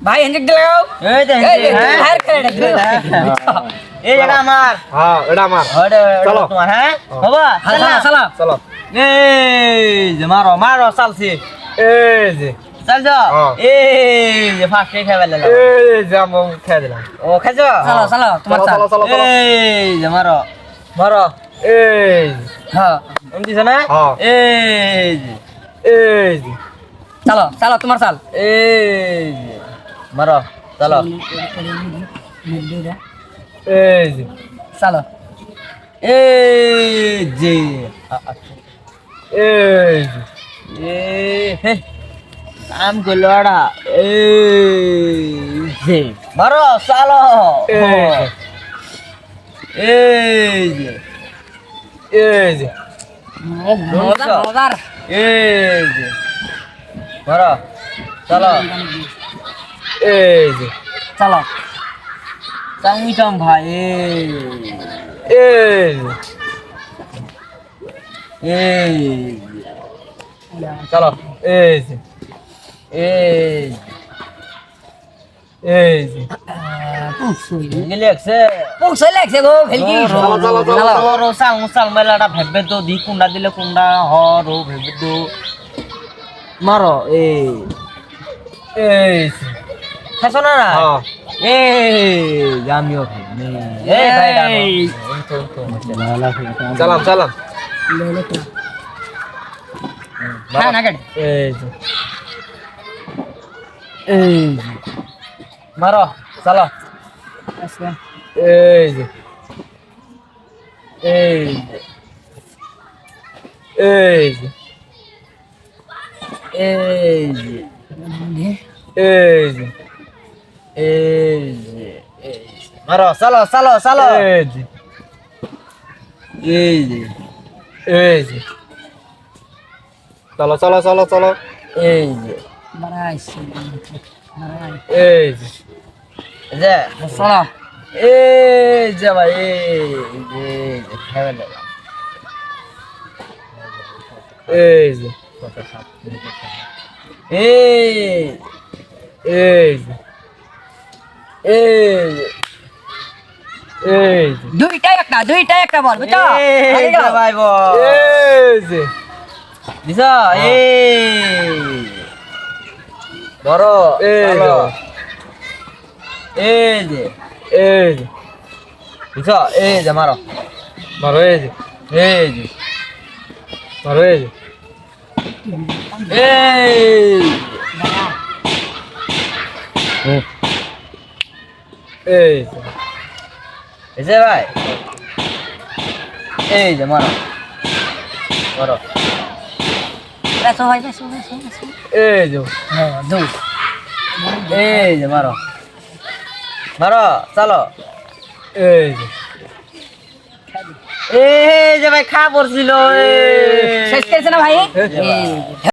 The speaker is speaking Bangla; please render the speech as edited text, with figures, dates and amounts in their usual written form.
ভাই হ্যান্ডশেক লাগাও এই যে হার করে এই এটা আমার হ্যাঁ এটা আমার চলো তোমার হ্যাঁ বাবা সালাম সালাম চলো এই যে মারো মারো চালছি এই যে চাল যাও এই যে ফার্স্ট খেয়ে ফেলে এই যে আমি খেয়ে দিলাম ও খেছো চলো চলো তোমার চাল চলো চলো চলো এই যে মারো মারো এই যে হ্যাঁ এমন দিছ না হ্যাঁ। এই যে এই যে চলো চলো তোমার চাল এই যে মারো চলো এই যে চলো এই যে এই যে এ হে কাম করলো আড়া এই যে মারো চালো এই যে এই যে মজার মজার এই যে মারো চলো এই যে চলো চাংমিটাম ভাই এই যে এই চলো এই যে এই এই যে গেলে একসে পুংসই লাগছে গো ভেলকি রো সাং সাং মেলাটা ভেবে তো দি কুন্ডা দিলে কুন্ডা হ রো ভেবে তো মারো এই যে খাইছো না না হ্যাঁ এই আমিও খাই এই ভাই চালাম চালাম হ্যাঁ না কেটে এই যে এই মারো চলো এই যে এই এই যে এই এই যে এই মারো চলো চলো চলো এই যে এই এই যে চলো চলো চলো চলো এই বাড়াইছে এই যে যে চলো এই যে ভাই এই খাবে না এই যে এই এই যে এই এই যে দুইটাই একটা বল বুঝছো এই যে ভাই বল এই যে দিছ এই বড় এই যে এই যে এই যে দিছ এই যে মারো মারো এই যে এই যে মারো এই যে এই এই যে এই যে ভাই এই যে মারো মারো বেসো ভাই বেসো এই যে হ্যাঁ দুই এই যে মারো মারো চলো এই যে এই যে ভাই খা পড়ছিল শেষ করেছে না ভাই